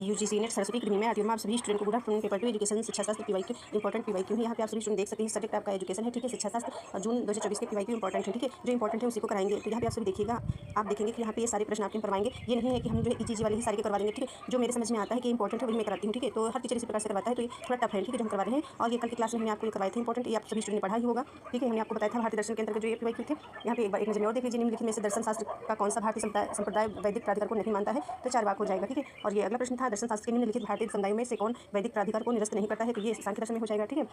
UGC net Saraswati academy में आती हूँ। आप सभी स्टूडेंट को गुड आफ्टरनून। पेपर 2 एजुकेशन शिक्षा शास्त्र पीवाईक्यू इंपॉर्टेंट पीवाईक्यू है। यहाँ पे आप सभी स्टूडेंट देख सकते हैं सब्जेक्ट आपका एजुकेशन है, ठीक है, शिक्षा शास्त्र और जून 2024 के पीवाईक्यू इंपॉर्टेंट है, ठीक है, जो इंपॉर्टेंट है उसी को कराएंगे। तो यहाँ पे आप सभी देखिएगा, आप देखेंगे कि यहाँ पे ये सारे प्रश्न आपके करवाएंगे। ये नहीं है कि हम जो है ईजी वाले ही सारे करवा देंगे, ठीक है, जो मेरे समझ में आता है कि इंपॉर्टेंट है वही मैं कराती हूँ, ठीक है। तो हर टीचर इसी प्रकार से करवाता है, तो ये थोड़ा टफ है, ठीक है, जो हम करवा रहे हैं। और ये कल की क्लास में हमने आपको करवाए थे इंपॉर्टेंट, ये आप सभी स्टूडेंट ने पढ़ा ही होगा, ठीक है। हमने आपको बताया था भारतीय दर्शन के अंतर्गत जो ये पीवाईक्यू थे। यहाँ पे एक नजर में और देख लीजिए, निम्नलिखित में से दर्शन शास्त्र का कौन सा भारतीय संप्रदाय वैदिक प्राधिकार को नहीं मानता है, तो 4 वाक हो जाएगा, ठीक है। और ये अगला प्रश्न था, दर्शन शास्त्र के निम्नलिखित भारतीय समुदायों में से कौन वैदिक प्राधिकार को निरस्त नहीं करता है, तो ये सांख्य दर्शन में हो जाएगा, ठीक है।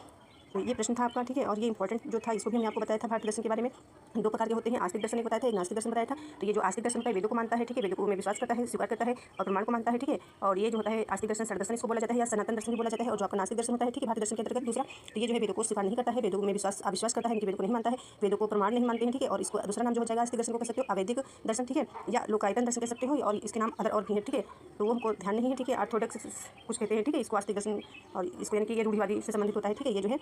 तो ये प्रश्न था आपका, ठीक है। और ये इंपॉर्टेंट जो था इसको भी हमने आपको बताया था। भारतीय दर्शन के बारे में 2 प्रकार के होते हैं, आस्तिक दर्शन एक बताया था, एक नास्तिक दर्शन बताया था। तो ये जो आस्तिक दर्शन होता है वेदों को मानता है, ठीक है, वेदों को में विश्वास करता है, स्वीकार करता है और प्रमाण को मानता है, ठीक है। और ये जो होता है आस्तिक दर्शन षड दर्शन इसको बोला जाता है या सनातन दर्शन भी बोला जाता है। और जो आपका नास्तिक दर्शन होता है, ठीक है, भारतीय दर्शन के अंतर्गत दूसरा, तो ये जो है वेदों को स्वीकार नहीं करता है, वेदों में अविश्वास करता है, इनके वेदों को नहीं मानता है, वेदों को प्रमाण नहीं मानते हैं, ठीक है। और इसको दूसरा नाम जो हो जाएगा आस्तिक दर्शन को कह सकते हो अवैदिक दर्शन, ठीक है, या लोकायतन दर्शन कह सकते हो। और इसके नाम अदर और भी है, ठीक है, तो वो हमको ध्यान नहीं है, ठीक है। ऑर्थोडॉक्स कुछ कहते हैं, ठीक है, इसको आस्तिक दर्शन। और इसको यानी कि ये रूढ़िवादी से संबंधित होता है, ठीक है, ये जो है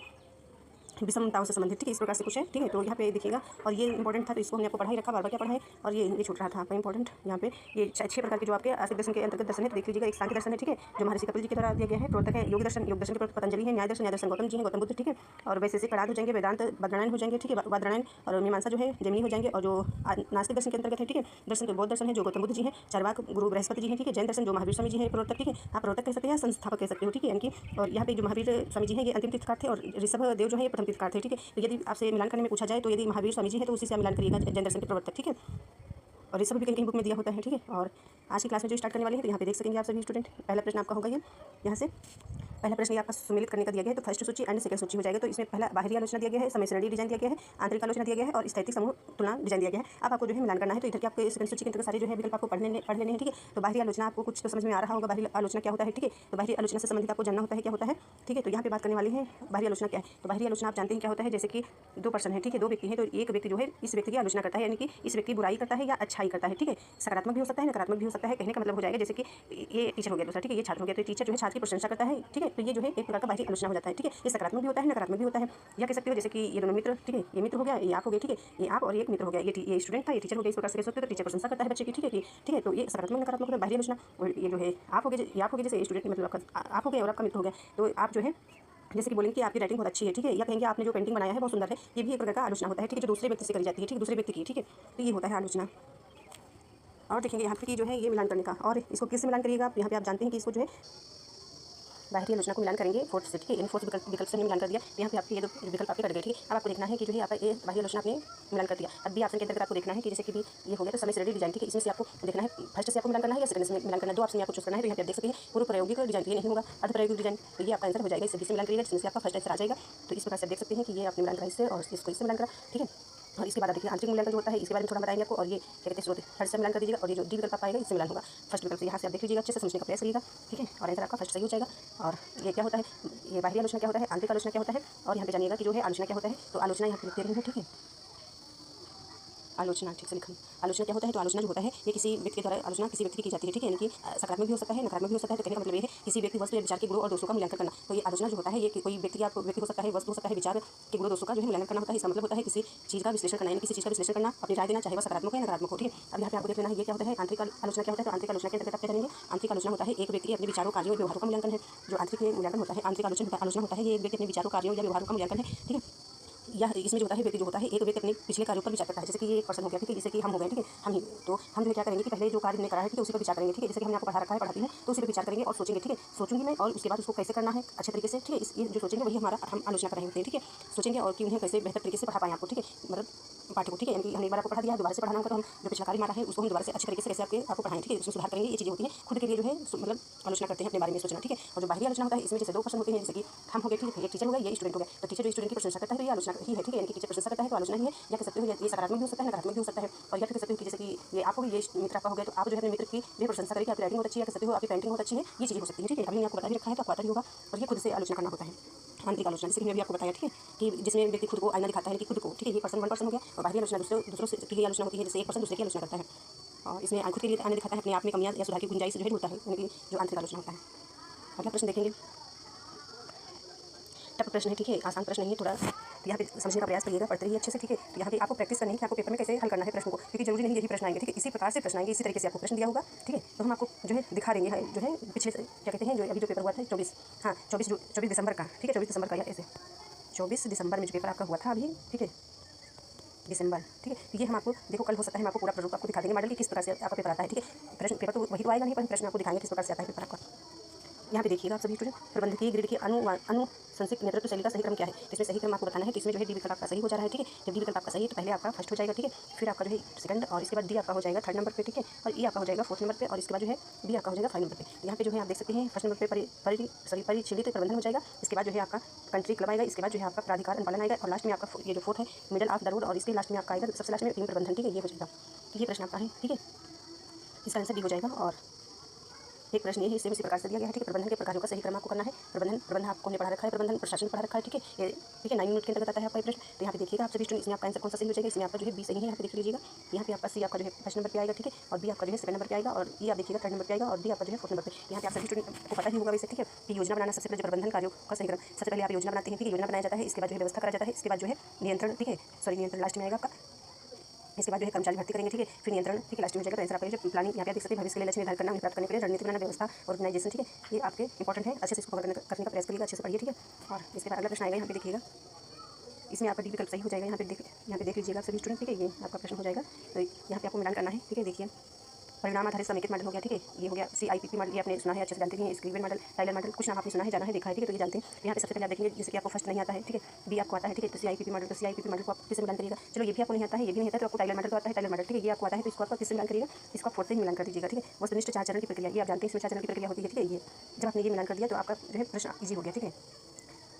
विषमताओं से संबंधित, ठीक है, इस प्रकार से कुछ है, ठीक है। तो यहाँ पे देखिएगा, और ये इंपॉर्टेंट था तो इसको हमने आपको पढ़ा ही रखा, बार बार क्या पढ़ा है। और ये छूट रहा था आपका इंपॉर्टेंट यहाँ पे ये 6 प्रकार के जो आपके आस्तिक दर्शन के अंतर्गत दर्शन है, तो देख लीजिएगा। एक सांख्य दर्शन है, ठीक है, जो महर्षि कपिल जी के द्वारा दिया गया है, प्रवर्तक है योग दर्शन के प्रवर्तक पतंजलि है, न्याय दर्शन गौतम जी है, गौतम बुद्ध, ठीक है। और वैसे से कड़ाद हो जाएंगे, वेदांत बादरायण हो जाएंगे, ठीक है, बादरायण और मीमांसा जो है जैमिनी हो जाएंगे। और जो नास्तिक दर्शन के अंतर्गत है, ठीक है, दर्शन के बौद्ध दर्शन है जो गौतम बुद्ध जी है, चार्वाक गुरु बृहस्पति जी है, ठीक है, जैन दर्शन जो महावीर स्वामी जी है प्रवर्तक, ठीक है, आप प्रवर्तक कह सकते हैं, संस्थापक कह सकते हो, ठीक है, यानी कि। और यहाँ पे जो महावीर स्वामी जी हैं ये अंतिम तीर्थकार थे और ऋषभ देव जो है प्रथम तीर्थकार थे, ठीक है। तो यदि आपसे मिलान करने में पूछा जाए तो यदि महावीर स्वामी जी है तो उसी से मिलान करिएगा, जैन दर्शन के प्रवर्तक, ठीक है। और ऋषभ भी कहीं बुक में दिया होता है, ठीक है। और आज की क्लास में जो स्टार्ट करने वाले हैं तो यहाँ पे देख सकेंगे आप सभी स्टूडेंट। पहला प्रश्न आपका होगा ये, यहाँ से पहला प्रश्न ये आपका सम्मिलित करने का दिया गया है, तो फर्स्ट सूची एंड सेकंड सूची हो जाएगा। तो इसमें पहला बाहरी आलोचना दिया गया है, समय श्रेणी डिजाइन दिया गया है, आंतरिक आलोचना दिया गया है और स्थैतिक समूह तुलना डिजाइन दिया गया है। अब आपको जो है मिलान करना है, तो इधर के आपके सेकंड सूची के अंतर्गत सारे जो है विकल्प आपको पढ़ लेने हैं, ठीक है। तो बाहरी आलोचना आपको कुछ तो समझ में आ रहा होगा, बाहरी आलोचना क्या होता है, ठीक है। तो बाहरी आलोचना से संबंधित आपको जानना होता है क्या होता है, ठीक है। तो यहाँ पे बात करने वाली है बाहरी आलोचना क्या है। तो बाहरी आलोचना आप जानते हैं क्या होता है, जैसे कि 2 पर्सन है, ठीक है, 2 व्यक्ति हैं, तो एक व्यक्ति जो है इस व्यक्ति की आलोचना करता है, यानी कि इस व्यक्ति बुराई करता है या अच्छाई करता है, ठीक है। सकारात्मक भी हो सकता है, नकारात्मक भी हो सकता है। कहने का मतलब हो जाएगा जैसे कि ये टीचर हो गया दूसरा, ठीक है, ये छात्र हो गया, तो टीचर जो है छात्र की प्रशंसा करता है, ठीक है। तो ये जो है एक प्रकार का बाहरी आलोचना हो जाता है, ठीक है। ये सकारात्मक भी होता है, नकारात्मक भी होता है। या कह सकते हो जैसे कि ये दोनों मित्र, ठीक है, ये मित्र हो गया, ये आप हो गए, ठीक है, ये आप और एक मित्र हो गया, ये स्टूडेंट था, ये टीचर हो गया, इस प्रकार से कह सकते हो। तो टीचर प्रशंसा करता है बच्चे की, ठीक है, ठीक है। तो ये सकारात्मक नकारात्मक होता है बाहरी आलोचना। और ये जो है आप हो गए, ये आप हो गए, जैसे स्टूडेंट मतलब आप हो गए और आपका मित्र हो गया, तो आप जो है जैसे कि बोलेंगे कि आपकी राइटिंग बहुत अच्छी है, ठीक है, या कहेंगे आपने जो पेंटिंग बनाया है बहुत सुंदर है, ये भी एक प्रकार का आलोचना होता है, ठीक है, जो दूसरे व्यक्ति से करी जाती है, ठीक है, दूसरे व्यक्ति की, ठीक है। तो ये होता है आलोचना। और देखेंगे यहाँ पे कि जो है ये मिलान करने का, और इसको किससे मिलान करिएगा आप, यहाँ पे आप जानते हैं कि इसको जो है बाहरी आलोचना को मिलान करेंगे फोर्थ से, ठीक है, इन फोर्थ विकल्प से मिलान कर दिया। यहाँ पे आपके ये 2 विकल्प आपके कट गए, ठीक है। अब आपको देखना है कि जो है आपका ये बाहरी आलोचना आपने मिलान कर दिया। अब भी ऑप्शन के अंतर्गत आपको देखना है कि जैसे कि भी ये हो गया तो समय श्रेणी डिजाइन, ठीक है, इसमें से आपको देखना है फर्स्ट से आपको मिलान करना है या सेकंड से मिलान करना है, 2 ऑप्शन आपको चूज करना है। तो यहाँ पे आप देख सकते हैं पूर्व प्रायोगिक डिजाइन, ये नहीं होगा अर्ध प्रायोगिक डिजाइन, तो ये आपका आंसर हो जाएगा। इससे मिलान करिएगा जिसमें से आपका फर्स्ट आंसर आ जाएगा। तो इस प्रकार से देख सकते हैं कि ये आपने मिलान करा इससे और इसको इससे मिलान करा, ठीक है। और इसके बाद देखिए आंतरिक मूल्यांकन जो होता है इसके बारे में थोड़ा बताएंगे आपको। और ये क्या कहते हैं स्रोत थर्ड से मिलान कर दीजिएगा और ये जो डी विकल्प आपका आएगा इससे मिलान होगा। फर्स्ट विकल्प से यहाँ से आप देख लीजिएगा, अच्छे से समझने का प्रयास करिएगा, ठीक है। और आंसर आपका फर्स्ट सही हो जाएगा। और ये क्या होता है, ये बाहरी आलोचना क्या होता है, आंतरिक आलोचना क्या होता है, और यहाँ पे जानिएगा कि जो है आलोचना क्या होता है। तो आलोचना यहाँ पे लिखते रही हूँ, ठीक है, आलोचना ठीक से लिखा। आलोचना क्या होता है, तो आलोचना जो होता है ये किसी व्यक्ति के द्वारा आलोचना किसी व्यक्ति की जाती है, ठीक है, यानी कि सकारात्मक भी हो सकता है, नकारात्मक भी हो सकता है। तो कहने का मतलब ये है किसी व्यक्ति वस्तु या विचार के गुणों और दोषों का मूल्यांकन करना। तो ये आलोचना जो होता है ये कोई व्यक्ति या व्यक्ति हो सकता है, वस्तु हो सकता है, विचार के गुणों दोषों का जो है मूल्यांकन करना होता है। इसका मतलब होता है किसी चीज़ का विश्लेषण करना, यानी किसी चीज़ का विश्लेषण करना, अपनी राय देना, चाहे वह सकारात्मक हो या नकारात्मक हो, ठीक है। अब यहाँ पे आपको देख लेना है ये क्या होता है, आंतरिक आलोचना क्या होता है। तो आंतरिक आलोचना के अंतर्गत आप क्या करेंगे, आंतरिक आलोचना होता है एक व्यक्ति अपने विचारों, कार्यों और व्यवहारों का मूल्यांकन है। जो आंतरिक मूल्यांकन होता है, आंतरिक आलोचना होता है ये एक व्यक्ति अपने विचारों, कार्यों या व्यवहारों का मूल्यांकन है, ठीक है। या इसमें जो होता है व्यक्ति जो होता है एक व्यक्ति अपने पिछले कार्यों पर विचार करता है। जैसे कि ये एक पर्सन हो गया, ठीक है, जैसे कि हम हो गए, ठीक है, हम ही, तो हम जो क्या करेंगे कि पहले जो कार्य हमने करा है, ठीक है, उसी पर विचार करेंगे, ठीक है। जैसे कि हमने आपको पढ़ा रखा है, पढ़ाती हूँ, तो उसी पर विचार करेंगे और सोचेंगे, ठीक है, सोचूंगी मैं और उसके बाद उसको कैसे करना है अच्छे तरीके से, ठीक है। ये जो सोचेंगे वही हमारा हम आलोचना कर रहे होते हैं, ठीक है। सोचेंगे और कि उन्हें कैसे बेहतर तरीके से पढ़ा पाएं आपको, ठीक है, मतलब पाठ को, ठीक है, यानी कि हमने एक बार आपको पढ़ा दिया है, दोबारा से पढ़ाना होगा, तो हम जो पिछला कार्य हमारा है उसको हम दोबारा से अच्छे तरीके से कैसे आपको पढ़ाएं, ठीक है, उसमें सुधार करेंगे। ये चीज़ें होती हैं खुद के लिए जो है मतलब आलोचना करते हैं अपने बारे में सोचना, ठीक है। और जो बाहरी आलोचना होता है इसमें जैसे 2 पर्सन होते हैं, जैसे कि हम हो गए, ठीक है, एक टीचर हो गया, ये स्टूडेंट हो गया। तो टीचर जो स्टूडेंट की प्रशंसा करता है तो ये आलोचना ही है, ठीक है, यानी कि टीचर प्रशंसा करता है तो आलोचना ही है। या कह सकते हो ये सकारात्मक भी हो सकता है, नकारात्मक भी हो सकता है। और या फिर कह सकते हो कि जैसे कि ये आप हो गए, ये मित्र आपका हो गया, तो आप जो है अपने मित्र की जो प्रशंसा करें कि आपकी राइटिंग बहुत अच्छी है, कह सकते हो आपकी पेंटिंग बहुत अच्छी है, ये चीज़ें हो सकती है, ठीक है। अभी मैंने आपको बता भी रखा है तो आपको आता ही होगा। और ये खुद से आलोचना करना होता है, आंतरिक आलोचना, जैसे कि मैं भी आपको बताया, ठीक है, कि जिसमें व्यक्ति खुद को आईना दिखाता है कि खुद को, ठीक है, ये पर्सन वन पर्सन हो गया। और बाहरी आलोचना दूसरों से की आलोचना होती है, जैसे एक पर्सन दूसरे की आलोचना करता है और इसमें खुद के लिए आईना दिखाता है, अपने आप में कमियां या सुधार की गुंजाइश जो है होता है, यानी कि जो आंतरिक आलोचना होता है। अगला प्रश्न देखेंगे, टफ प्रश्न है, ठीक है, आसान प्रश्न नहीं है, थोड़ा यहाँ पे समझने का प्रयास करिएगा, पढ़ते रहिए अच्छे से, ठीक है। तो यहाँ पे आपको प्रैक्टिस करनी है कि आपको पेपर में कैसे हल करना है प्रश्न को, क्योंकि जरूरी नहीं यही प्रश्न आएंगे, ठीक है। इसी प्रकार से प्रश्न आएंगे, इसी तरीके से आपको प्रश्न दिया होगा, ठीक है। तो हम आपको जो है दिखा देंगे, जो है पिछले क्या कहते हैं, जो अभी जो पेपर हुआ था 24 दिसंबर का, ठीक है, 24 दिसंबर का, या ऐसे 24 दिसंबर में जो पेपर आपका हुआ था अभी, ठीक है, दिसंबर, ठीक है। तो ये हम आपको देखो कल हो सकता है हम आपको पूरा प्रारूप आपको दिखा देंगे मॉडल की किस प्रकार से आपका पेपर आता है, ठीक है। प्रश्न पेपर तो वही तो आएगा नहीं, पर प्रश्न आपको दिखाएंगे किस प्रकार से आता है पेपर आपका। यहाँ पे देखिएगा आप सभी स्टूडेंट, प्रबंधकीय ग्रेड के अनुशंसित नेतृत्व शैली का सही क्रम क्या है। इसमें सही क्रम आपको बताना है। तो इसमें जो है डी विकल्प आपका सही हो जा रहा है, ठीक है। जब डी विकल्प आपका सही है तो पहले आपका फर्स्ट हो जाएगा, ठीक है। फिर आपका जो है सेकंड, और इसके बाद डी आपका हो जाएगा थर्ड नंबर पे, ठीक है। और ई आपका हो जाएगा फोर्थ नंबर पे, और इसके बाद जो है बी आपका हो जाएगा 5 नंबर पे। यहाँ पे जो है आप देख सकते हैं फर्स्ट नंबर पे परिचालित प्रबंधन हो जाएगा। इसके बाद जो है आपका कंट्री क्लब आएगा। इसके बाद जो है आपका प्राधिकार अनुपालन आएगा, और लास्ट में आपका ये जो फोर्थ है मिडल ऑफ द रोड, और इसके लास्ट में आपका आएगा सबसे लास्ट में टीम प्रबंधन, ठीक है। ये हो जाएगा, तो ये प्रश्न आपका है, ठीक है। इसका आंसर डी हो जाएगा। और एक प्रश्न ये है, इसी प्रकार से दिया गया है, ठीक है। प्रबंधन के प्रकारों का सही क्रम आपको करना है। प्रबंधन आपको ने पढ़ा रखा है, प्रबंधन प्रशासन पढ़ा रखा है, ठीक है। ये ठीक है 9 मिनट के अंतर्गत आता है आपका प्रश्न। तो यहाँ पे देखिएगा आप सभी स्टूडेंट, इसमें आपका आंसर कौन सा सही हो जाएगा। इसमें आपका जो है बी सही है, यहाँ पे देख लीजिएगा। यहाँ पे आपका सी आपका जो है फर्स्ट नंबर पे आएगा, ठीक है। और बी आपका जो है सेकंड नंबर पे आएगा, और ई आप देखिएगा थर्ड नंबर पे आएगा, और डी आपका जो है फोर्थ नंबर पे। यहाँ पे आप सभी स्टूडेंट को पता ही होगा वैसे, ठीक है, कि योजना बनाना सबसे पहले प्रबंधन कार्यों का सही क्रम। सबसे पहले आप योजना बनाते हैं, ठीक है। योजना बनाया जाता है, इसके बाद जो है व्यवस्था करा जाता है, इसके बाद जो है नियंत्रण, ठीक है, सॉरी नियंत्रण लास्ट में आएगा आपका। इसके बाद जो है कर्मचारी भर्ती करेंगे, ठीक है। फिर नियंत्रण, ठीक है, लास्ट में हो जाएगा। तो आंसर आपका जो प्लानिंग यहाँ पे देख सकते हैं, भविष्य के लिए लक्ष्य निर्धारित करना, प्राप्त करने के लिए रणनीति बनाना, व्यवस्था ऑर्गेनाइजेशन, ठीक है। ये आपके इंपॉर्टेंट है, अच्छे से इसको करने का प्रयास करिएगा, अच्छे से पढ़िए, ठीक है। और इसके बाद अगला प्रश्न आएगा, यहाँ पे देखिएगा। इसमें आपका डी विकल्प सही हो जाएगा। यहाँ पे देख लीजिएगा सभी स्टूडेंट, ठीक है। ये आपका प्रश्न हो जाएगा। तो यहाँ पे आपको मिलान करना है, ठीक है। देखिए परिणाम आधारित समेकित मॉडल हो गया, ठीक है। ये हो गया CIPP मॉडल, ये आपने सुना है, अच्छे से जानते हैं। स्क्रीवन मॉडल, टाइलर मॉडल, कुछ नाम आपने सुना है, जाना है, देखा है, ठीक है। तो ये जानते हैं। यहाँ पे सबसे पहले आप देखेंगे जैसे कि आपको फर्स्ट नहीं आता है, ठीक है, बी आपको आता है, ठीक है। तो CIPP मॉडल को आप किससे मिलान करिएगा। चलो ये भी आपको नहीं आता है, ये भी नहीं आता, तो आपको टाइलर मॉडल तो आता है, टाइलर मॉडल, ठीक है। ये आपको आता है, तो इसको आप किससे मिलान करिएगा, इसको आप फोर्थ से मिलान कर दीजिएगा, ठीक है। वस्तुनिष्ठ 4 चरण की प्रक्रिया, ये आप जानते हैं, इसमें 4 चरण की प्रक्रिया होती है, ठीक है। ये जब आपने ये मिलान कर दिया तो आपका जो है प्रश्न ईजी हो गया, ठीक है।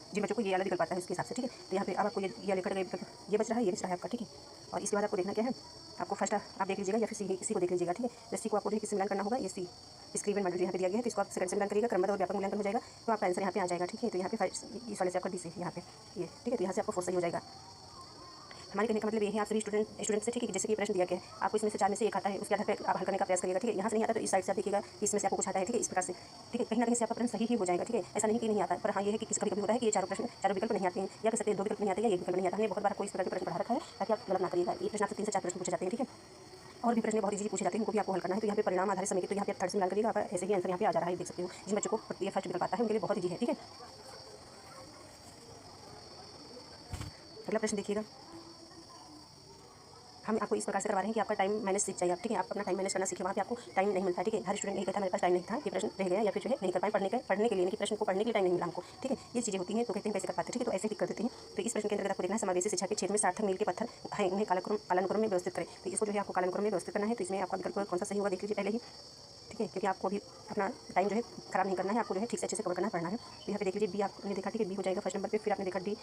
जिन बच्चों को ये वाला विकल्प आता है उसके हिसाब से, ठीक है। तो यहाँ पे अब आपको ये वाले कट गए, ये बच रहा है, ये बच रहा है आपका, ठीक है। और इसके बाद आपको देखना क्या है, आपको फर्स्ट आप देख लीजिएगा, या फिर सी को देख लीजिएगा, ठीक है। जैसे सी को आपको किससे मिलान करना होगा, ये सी स्क्रीवन मॉडल यहाँ पे दिया गया है, तो इसको आप सेकंड से मिलान करिएगा, क्रमबद्ध और व्यापक मूल्यांकन हो जाएगा, तो आपका आंसर यहाँ पे आ जाएगा, ठीक है। तो यहाँ पे इस वाले से आपका डी से यहाँ पे ये, ठीक है। तो यहाँ से आपको फोर्थ सही हो जाएगा। हमारे कहने का मतलब ये है आप सभी स्टूडेंट से, ठीक है, जैसे कि प्रश्न दिया गया है, आपको इसमें से 4 में से एक आता है, उसके आधार पर आप हल करने का प्रयास करिएगा, ठीक है। यहाँ से नहीं आता तो इस साइड से आप देखिएगा इसमें से आपको कुछ आता है, ठीक है, इस प्रकार से, ठीक है। कहीं ना कहीं से आपका प्रश्न सही ही हो जाएगा, ठीक है। ऐसा नहीं कि नहीं आता है, पर हाँ ये है कि कभी कभी होता है कि ये चारों विकल्प नहीं आते हैं, या कह सकते हैं 2 विकल्प नहीं आते हैं, या एक विकल्प नहीं आता है। बहुत बार आपको इस प्रकार के प्रश्न पढ़ा रखा है ताकि आप गलत ना करिएगा। ये प्रश्न आपसे 3 से 4 प्रश्न पूछे जाते हैं, ठीक है। और भी प्रश्न बहुत इजी पूछे जाते हैं, उनको भी आपको हल करना है। तो यहाँ पे परिणाम आधारित समेकित, तो यहाँ पे आप थर्ड से मिलान करिएगा, आप ऐसे ही आंसर यहाँ पे आ जा रहा है, देख सकते हो। जिन बच्चों को ये फर्स्ट विकल्प आता है उनके लिए बहुत इजी है, ठीक है। अगला प्रश्न देखिएगा। हम आपको इस प्रकार से करवा रहे हैं कि आपका टाइम मैनेज सीख जाइए आप, ठीक है। आप अपना टाइम मैनेज करना सीखिए, वहाँ पे आपको टाइम नहीं मिलता है, ठीक है। हर स्टूडेंट यही कहता है मेरे पास टाइम नहीं था, ये प्रश्न रह गया, या फिर जो है नहीं कर पाए पढ़ने के लिए, कि प्रश्न को पढ़ने के लिए टाइम नहीं मिला हमको, ठीक है। ये चीज़ें होती हैं, तो कहते हैं कैसे कर पाते हैं, ठीक है। तो ऐसे टिक कर देते हैं। तो इस प्रश्न के अंतर्गत आपको देखना है, समावेशी शिक्षा के क्षेत्र में सार्थक मील के पत्थर हैं, उन्हें कालानुक्रम में व्यवस्थित करें। तो इसको जो है आपको कालानुक्रम में व्यवस्थित करना है। तो इसमें आपका विकल्प कौन सा सही होगा देख लीजिए पहले ही, ठीक है, क्योंकि आपको अभी अपना टाइम जो है खराब नहीं करना है, आपको जो है ठीक से अच्छे से कवर करना पड़ना है। तो यहाँ पे देख लीजिए बी आपने देखा, ठीक है, बी हो जाएगा फर्स्ट नंबर पे। फिर आपने देखा डी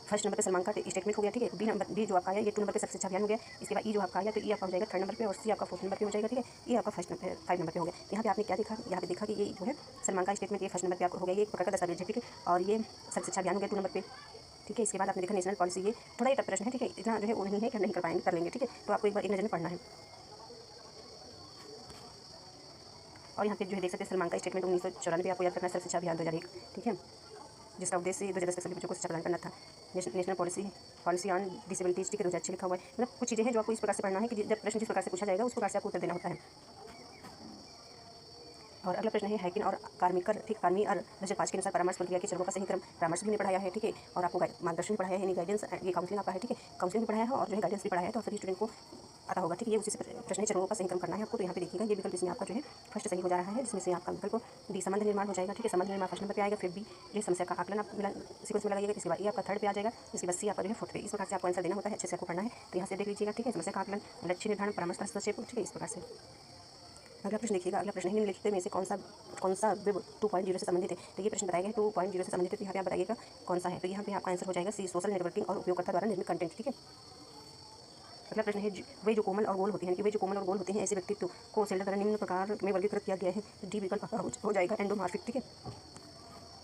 फर्स्ट नंबर पे सलमान का स्टेटमेंट हो गया, ठीक है। बी जो आपका आया ये 2 नंबर पे सबसे अच्छा अभियान हो गया। इसके बाद ई जो आपका आया तो ई आपका हो जाएगा थर्ड नंबर पे, और सी आपका फोर्थ नंबर पे हो जाएगा, ठीक है। ये आपका 5 नंबर पे हो गया। यहाँ पे आपने क्या देखा, यहाँ पे देखा कि ये जो है सलमान का स्टेटमेंट ये फर्स्ट नंबर पे आपको हो गया, ये एक प्रकार का दस्तावेज है, ठीक है। और ये सबसे अच्छा अभियान हो गया 2 नंबर पे, ठीक है। इसके बाद आपने देखा नेशनल पॉलिसी, ये थोड़ा ही टफ प्रश्न है, ठीक है। इतना जो है वो नहीं है कि नहीं कर पाएंगे, कर लेंगे, ठीक है। तो आपको एक बार एक नज़र में पढ़ना है। और यहाँ पे जो है देख सकते हैं सलमान का स्टेटमेंट 1994 आपको याद करना है, सबसे अच्छा अभियान 2001, ठीक है, जिसका उद्देश्य 2010 तक सभी बच्चों को शिक्षा प्रदान करना था। नेशनल पॉलिसी ऑन डिसेबिलिटीज, ठीक है, 2006 लिखा हुआ है। मतलब कुछ चीज़ें हैं जो आपको इस प्रकार से पढ़ना है कि जब प्रश्न जिस प्रकार से पूछा जाएगा उस प्रकार से आपको उत्तर देना होता है। और अगला प्रश्न है हैकिन और कार्मिकर, ठीक, कार्मिकर 2005 के अनुसार परामर्श प्रक्रिया के चरणों का सही क्रम, परामर्श भी ने पढ़ाया है, ठीक है। और आपको मार्गदर्शन भी पढ़ाया है, यानी गाइडेंस, ये काउंसलिंग आपका है, ठीक है, काउंसलिंग भी पढ़ाया है और जो है गाइडेंस भी पढ़ाया है। तो सभी स्टूडेंट को आता होगा, ठीक है। ये उसी से प्रश्न चरणों का सही क्रम करना है आपको। तो यहाँ पे देखिएगा ये विकल्प इसमें आपका जो है फर्स्ट सही हो जा रहा है, जिसमें से आपका विकल्प डी संबंध निर्माण हो जाएगा, ठीक है। संबंध निर्माण फर्स्ट नंबर पे आएगा। फिर बी जो समस्या का आकलन आप सीक्वेंस में लगाइएगा। इसके बाद ये आपका थर्ड पे आ जाएगा। इसके बाद सी आपका जो है फोर्थ पे। इस प्रकार से आपको आंसर देना होता है, अच्छे से आपको पढ़ना है। तो यहाँ से देख लीजिएगा, ठीक है, समस्या का आकलन, लक्ष्य निर्धारण, परामर्श का हस्तक्षेप, ठीक है, इस प्रकार से। अगला प्रश्न देखिएगा। अगला प्रश्न निम्नलिखित में से कौन सा वेब 2.0 से संबंधित है। तो ये प्रश्न बताया गया है 2.0 से संबंधित है। तो यहाँ पे आप बताइएगा कौन सा है। तो यहाँ पे आपका आंसर हो जाएगा सी सोशल नेटवर्किंग और उपयोगकर्ता द्वारा निर्मित कंटेंट, ठीक है। अगला प्रश्न है वे जो कोमल और गोल होते हैं, कि वे जो कोमल और गोल होते हैं ऐसे व्यक्तित्व को सेल्डर द्वारा निम्न प्रकार में वर्गीकृत किया गया है। तो डी विकल्प आपका हो जाएगा एंडोमॉर्फिक, ठीक है।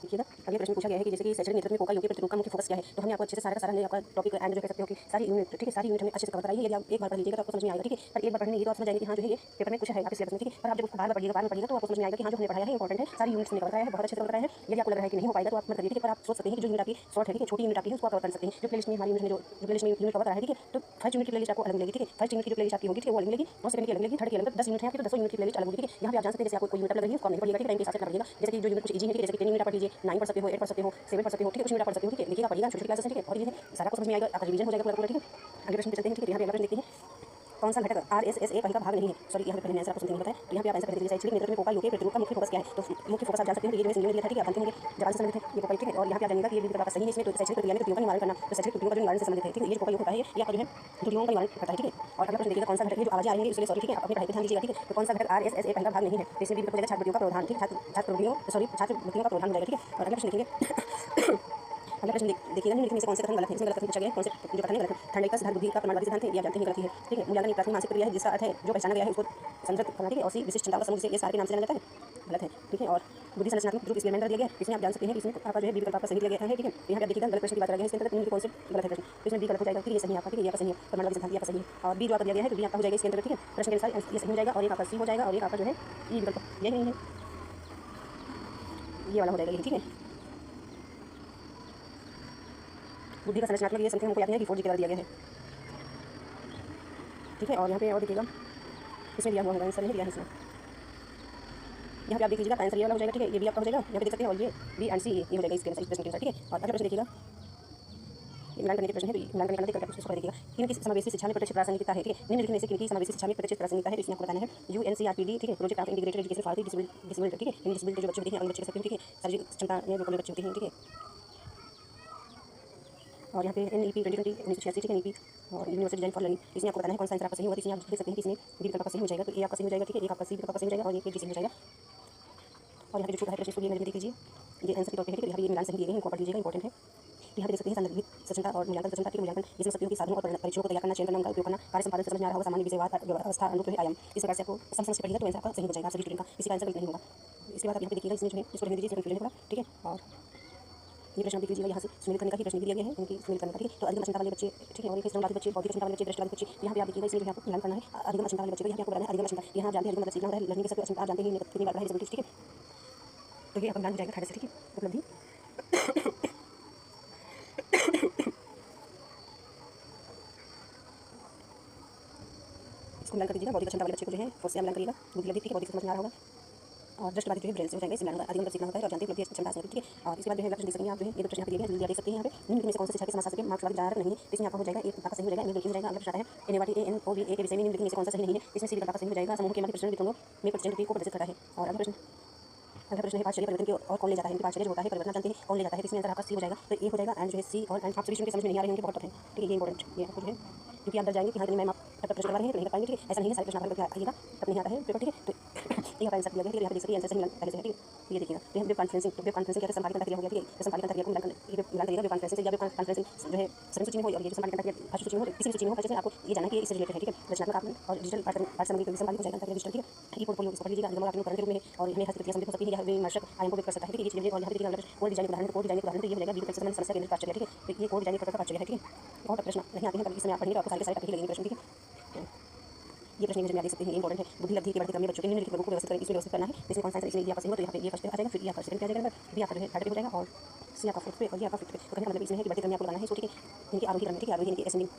देखिएगा अगले प्रश्न पूछा गया है कि जैसे कि शैक्षणिक नेतृत्व में कोका योग के प्रतिरूप का मुख्य फोकस क्या है। तो हमने आपको अच्छे से सारा का सारा हमने आपका टॉपिक एंड जो कह सकते हो कि सारी यूनिट, ठीक है, सारी यूनिट हमने अच्छे से कवर कराई है। यदि आप एक बार पढ़ लीजिएगा तो आपको समझ में आएगा, ठीक है। पर एक बार पढ़ने ये तो आप समझ जाएंगे कि हाँ जो है ये पेपर में पूछा है आपके सिलेबस में, ठीक है। पर आप जब उसको बार बार पढ़िएगा तो आपको समझ में आएगा कि हाँ जो हमने पढ़ाया है इंपॉर्टेंट है, सारी यूनिट्स हमने कवर कराया है, बहुत अच्छे से कवर कराया है। यदि आपको लग रहा है कि नहीं हो पाएगा तो आप मत करिए, ठीक है। पर आप सोच सकते हैं कि जो यूनिट आपकी शॉर्ट है, ठीक है, छोटी यूनिट आपकी है, उसको आप कवर कर सकते हैं। जो प्लेलिस्ट में हमारी यूनिट में जो प्लेलिस्ट में यूनिट कवर करा है, ठीक है। तो फर्स्ट यूनिट की प्लेलिस्ट आपको अलग मिलेगी, ठीक है। फर्स्ट यूनिट की जो प्लेलिस्ट आपकी होगी, ठीक है, वो अलग मिलेगी, और सेकंड की अलग मिलेगी, थर्ड की अलग। 10 यूनिट है आपकी तो 10 यूनिट की प्लेलिस्ट अलग होगी, ठीक है। यहाँ पे आप जान सकते हैं जैसे आपको कोई यूनिट लग रही है उसको नहीं पढ़िएगा, ठीक है, टाइम के हिसाब से पढ़िएगा। जैसे कि जो यूनिट कुछ इजी है, ठीक है, जैसे कि 10 यूनिट आप पढ़ लीजिए, 9 पढ़ सकते हो, 8 पढ़ सकते हो, 7 पढ़ सकते हो, ठीक है, कुछ यूनिट पढ़ सकते हो, ठीक है। लिखिएगा पढ़िएगा, छोटी क्लासेस, ठीक है, और ये सारा कुछ समझ में आएगा, आपका रिवीजन हो जाएगा पूरा, ठीक है। अगले प्रश्न चलते हैं, ठीक है। यहाँ पे अगला प्रश्न देखते हैं कौन सा घटक RSSA का भाग नहीं है। सॉरी यहाँ पे पहले आंसर आपको समझना होता है। तो यहाँ पे आप आंसर करने के लिए शैक्षणिक नेतृत्व में कोका योग के प्रतिरूप का मुख्य फोकस क्या है। तो मुख्य फोकस आप जान सकते हैं, ये जो मैं दिया था, ठीक है, आप जानते होंगे जब आंसर संबंधित है ये कोका, ठीक है। और यहाँ पे आप जानेंगे कि ये भी आपका सही है, इसमें तो शैक्षणिक प्रक्रिया में त्रुटियों का निवारण करना, तो शैक्षणिक त्रुटियों का जो निवारण से संबंधित है, ठीक है। ये कोका योग होता है, ये आपका जो है त्रुटियों का निवारण करता है, ठीक है। और अगला प्रश्न देखिएगा कौन सा घटक है जो आवाजें आ रही है इसलिए सॉरी, ठीक है, अपनी पढ़ाई पे ध्यान दीजिएगा, ठीक है। तो कौन सा घटक RSSA पहला भाग नहीं है। तो इसमें भी हो जाएगा छात्रवृत्तियों का प्रावधान, ठीक है, छात्रवृत्तियों का प्रावधान हो जाएगा, ठीक है। और अगला प्रश्न देखेंगे अगला प्रश्न देखिएगा निम्नलिखित में से कौन से कथन गलत है। इसमें गलत कथन पूछा गया है, कौन से जो कथन है गलत है। ठंडाई का सिद्धांत बुद्धि का प्रमाणवादी सिद्धांत है, ये आप जानते हैं गलती है, ठीक है। मूल्यांकन एक प्राथमिक मानसिक प्रक्रिया है जिसका अर्थ है जो पहचाना गया है उसको संरक्षित करना, ठीक है। और सी विशिष्ट क्षमताओं का समूह जिसे ये सार के नाम से जाना जाता है, गलत है, ठीक है। और बुद्धि संरचनात्मक रूप एक्सपेरिमेंट दिया गया है, इसमें आप जान सकते हैं कि इसमें आपका जो है बी विकल्प आपका सही दिया गया है, ठीक है। यहाँ पे आप देखिएगा गलत प्रश्न की बात कर गया है, इसके अंदर निम्नलिखित कौन से गलत है प्रश्न। तो इसमें बी गलत हो जाएगा, ठीक है, ये सही है आपका, ठीक है, ये आपका सही है, प्रमाणवादी सिद्धांत आपका सही है। और बी जो आपका दिया गया है तो बी आपका हो जाएगा इसके अंदर, ठीक है, प्रश्न के अनुसार ये सही हो जाएगा। और एक आपका सी हो जाएगा और एक आपका जो है ई विकल्प ये नहीं है, ये वाला हो जाएगा, ठीक है। बुद्धि का संरचनात्मक ये संख्या हमको याद है कि 4G के द्वारा दिया गया है, ठीक है। और यहाँ पे और देखिएगा इसमें दिया हुआ होगा आंसर नहीं दिया है इसमें, यहाँ पे आप देख लीजिएगा आंसर ये वाला हो जाएगा, ठीक है। ये भी आपका हो जाएगा, यहाँ पे देख सकते हैं। और ये बी एंड सी ये हो जाएगा इसके अनुसार, इस प्रश्न के अनुसार, ठीक है। और अगला प्रश्न देखिएगा मिलान करने के प्रश्न है, तो मिलान करने का उसको देखिएगा किनकी समावेशी शिक्षा में प्रत्यक्ष प्रासंगिकता है, ठीक है। निम्नलिखित में से किनकी समावेशी शिक्षा में प्रत्यक्ष प्रासंगिकता है, तो इसमें आपको बताना है UNCRPD, ठीक है, project of integrated education for the disabled, ठीक है। इन डिसेबल्ड जो बच्चे होते हैं अंग बच्चे कह सकते हैं, ठीक है, शारीरिक क्षमता में जो कमजोर बच्चे होते हैं, ठीक है। और यहाँ पे NEP 2020 1986, ठीक है, NEP और यूनिवर्सिटी डिजाइन फॉर लर्निंग, इसमें आपको बताना है कौन सा आंसर आपका सही होगा। इसमें आप देख सकते हैं कि इसमें बी विकल्प आपका सही हो जाएगा, तो ए आपका सही हो जाएगा, ठीक है, एक आपका सी विकल्प आपका सही हो जाएगा और एक डी सही हो जाएगा। और यहाँ पे जो छूटा है प्रश्न को ये नजर देख लीजिए, ये आंसर के तौर पे है, ठीक है। यहाँ पे ये मिलान सही दिए गए हैं, इनको पढ़ लीजिएगा, इंपॉर्टेंट है। तो यहाँ पे देख सकते हैं संदर्भित सचनता और मूल्यांकन सचनता, ठीक है, मूल्यांकन ये समझ सकते हो कि साधनों और परीक्षणों को तैयार करना, चयन करना, उनका उपयोग करना, कार्य संपादन समझ में आ रहा होगा, सामान्य विषयवाद व्यवस्था अनुरूप है आयाम, इस प्रकार से आपको समझ पढ़िएगा तो आंसर आपका सही हो जाएगा, सभी स्टूडेंट का किसी का आंसर गलत नहीं होगा। इसके बाद आप यहाँ पे देखिएगा इसमें जो है इसको रहने दीजिए, इसमें कन्फ्यूजन होगा, ठीक है। और ये प्रश्न देख लीजिएगा, यहाँ से सुमेलित करने का ही प्रश्न दिया गया है, उनकी सुमेलित करने का, ठीक है। तो अधिगम क्षमता वाले बच्चे, ठीक है, और एक वाले बच्चे, बौद्धिक क्षमता वाले बच्चे, दृष्टि वाले बच्चे, यहाँ पे आप देखिएगा इसमें जो है आपको मिलान करना है अधिगम क्षमता वाले बच्चे को, यहाँ पे आपको बताना है अधिगम क्षमता। यहाँ आप जानते हैं अधिगम मतलब सीखना होता है, लर्निंग के सब आप जानते हैं कितनी बार है डिसेबिलिटीज, ठीक है। तो ये आपका मिलान हो जाएगा 18 से, ठीक है, उपलब्धि। इसको मिलान कर दीजिएगा, बौद्धिक क्षमता वाले बच्चे को जो है फोर्स से मिलान करिएगा, बुद्धि लब्धि, ठीक है, बौद्धिक समझ में आ रहा होगा। और दृष्टिवादी जो है ब्रेन से हो जाएगा, इसमें अधिगम सीखना होता है और जानते हैं उपलब्धि क्षमता से, ठीक है। और इसके बाद जो है प्रश्न देख सकते हैं आप, जो है ये दो प्रश्न यहाँ पे दिए हैं, देख सकते हैं यहाँ पे निम्नलिखित में से कौन से शिक्षा के समाजशास्त्र के मार्क्सवादी जानक नहीं है। तो इसमें आपका हो जाएगा एक आपका सही हो जाएगा, हो जाएगा। अगला प्रश्न आता है NAVA के विषय में निम्नलिखित में से कौन सा सही नहीं है। इसमें सी विकल्प आपका सही हो जाएगा, समूह के मध्य प्रश्न वितरणों में प्रतिशत को प्रदर्शित करता है। और अगला प्रश्न है पाठ्यचर्या परिवर्तन की और कौन ले जाता है, पाठ्यचर्या जो होता है परिवर्तन जानते हैं कौन ले जाता है। इसमें आंसर आपका सी हो जाएगा, तो ए हो जाएगा एंड जो है सी। और एंड आप सभी स्टूडेंट के समझ में नहीं आ रहे होंगे, बहुत टफ है, ठीक है, ये इंपॉर्टेंट ये आपको जो है क्योंकि आप डर जाएंगे कि हाँ मैम आप प्रश्न करवा रहे हैं तो नहीं कर पाएंगे, ठीक है। ऐसा नहीं है, सारे प्रश्न आप करके आइएगा तब नहीं आता है पेपर, ठीक है। तो ये आपका आंसर दिया गया है, यहाँ पे देख सकते हैं आंसर सही पहले से है, ठीक है। ये देखिएगा तो हम वेब कॉन्फ्रेंसिंग क्या संपादित प्रक्रिया हो गया, ठीक है। संपादित प्रक्रिया को मिलान करिएगा वेब कॉन्फ्रेंसिंग या वेब कॉन्फ्रेंसिंग जो है सभी सूची में हो और ये जो संपादित प्रक्रिया फर्स्ट सूची में हो, किसी भी सूची में हो, जैसे आपको ये जानना है कि इससे रिलेटेड है, ठीक है। रचनात्मक आपने और डिजिटल पाठ सामग्री का संपादित हो जाएगा डिजिटल, ठीक है। ये पोर्टफोलियो इसको पढ़ लीजिएगा, अधिगम आपके उपकरण के रूप में है और हमें हस्तक्षेप संबंधित हो सकती है या विमर्शक आयाम को व्यक्त कर सकता है, ठीक है। ये चीजें और यहाँ पे देखिएगा कोड डिजाइन उदाहरण तो ये हो जाएगा विभिन्न समस्या केंद्रित पाठ्यचर्या, ठीक है। तो ये कोड डिजाइन का पाठ्यचर्या है, ठीक है। बहुत प्रश्न नहीं आते हैं पर इसमें आप पढ़ेंगे आपको सारे टॉपिक लगेंगे प्रश्न, ठीक है। ये प्रश्न में देख सकते हैं, इंपॉर्टेंट है। बुद्धि लब्धि की बढ़ती क्रम में बच्चों के निम्नलिखित वर्गों को व्यवस्थित करें, इसमें व्यवस्थित करना है। इसमें कौन सा आंसर इसमें आपका सही हो तो यहाँ पे ये फर्स्ट पे आ जाएगा, फिर ये आपका सेकंड पे आ जाएगा, बी आपका जो है थर्ड पे हो जाएगा और सी आपका फोर्थ पे और ये आपका फिफ्थ पे। तो कहने का मतलब इसमें है कि बढ़ती क्रम में आपको लगाना है, सो ठीक है, इनकी आरोही क्रम में, ठीक है, आरोही इनकी असेंडिंग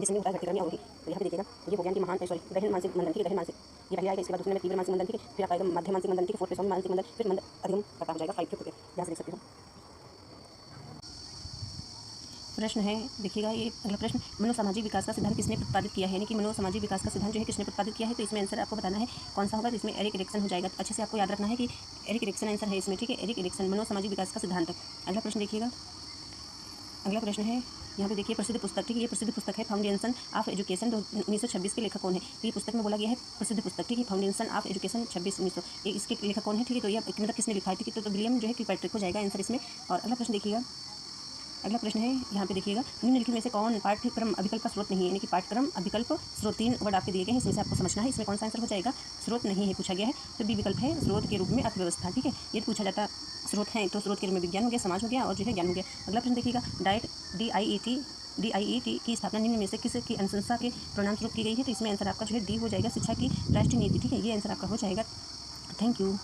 जिसमें होता है घटती क्रम में आरोही। तो यहाँ पे देखिएगा ये हो गया कि महान सॉरी गहन मानसिक मंदन, ठीक है, गहन मानसिक ये पहले आएगा, इसके बाद दूसरे में तीव्र मानसिक मंदन, ठीक है, फिर आपका आएगा मध्य मानसिक मंदन, ठीक है, फोर्थ पे सौम्य मानसिक मंदन, फिर मंद अधिगम करता हो जाएगा 5 पे, यहाँ से देख सकते हो। प्रश्न है देखिएगा ये अगला प्रश्न, मनोसामाजिक विकास का सिद्धांत किसने प्रतिपादित किया है, यानी कि मनोसामाजिक विकास का सिद्धांत जो है किसने प्रतिपादित किया है। तो इसमें आंसर आपको बताना है कौन सा होगा। तो इसमें एरिक एरिक्सन हो जाएगा, तो अच्छे से आपको याद रखना है कि एरिक एरिक्सन आंसर है इसमें, ठीक है, एरिक एरिक्सन मनोसामाजिक विकास का सिद्धांत। अगला प्रश्न देखिएगा, अगला प्रश्न है यहाँ पे देखिए प्रसिद्ध पुस्तक, ठीक है, ये प्रसिद्ध पुस्तक है फाउंडेशन ऑफ एजुकेशन 1926 के लेखक कौन है। तो ये पुस्तक में बोला गया है प्रसिद्ध पुस्तक, ठीक है, फाउंडेशन ऑफ एजुकेशन 26/1900 ये इसके लेखक कौन है, ठीक है। तो ये मतलब किसने लिखा है, ठीक है, तो विलियम जो है किलपैट्रिक हो जाएगा आंसर इसमें। और अगला प्रश्न देखिएगा, अगला प्रश्न है यहाँ पे देखिएगा निम्नलिखित में से कौन पाठ्यक्रम अभिकल्प का स्रोत नहीं है, यानी कि पाठ्यक्रम अभिकल्प स्रोत 3 वर्ड आपके दिए गए हैं, इसमें से आपको समझना है इसमें कौन सा आंसर हो जाएगा। स्रोत नहीं है पूछा गया है, तो बी विकल्प है स्रोत के रूप में अर्थव्यवस्था, ठीक है। ये पूछा जाता स्रोत हैं, तो स्रोत के रूप में विज्ञान हो गया, समाज हो गया और जो है ज्ञान हो गया। अगला प्रश्न देखिएगा, DIET की स्थापना निम्न में से किस की अनुशंसा के परिणाम स्वरूप की गई है? तो इसमें आंसर आपका जो है डी हो जाएगा, शिक्षा की राष्ट्रीय नीति। ठीक है, ये आंसर आपका हो जाएगा। Thank you.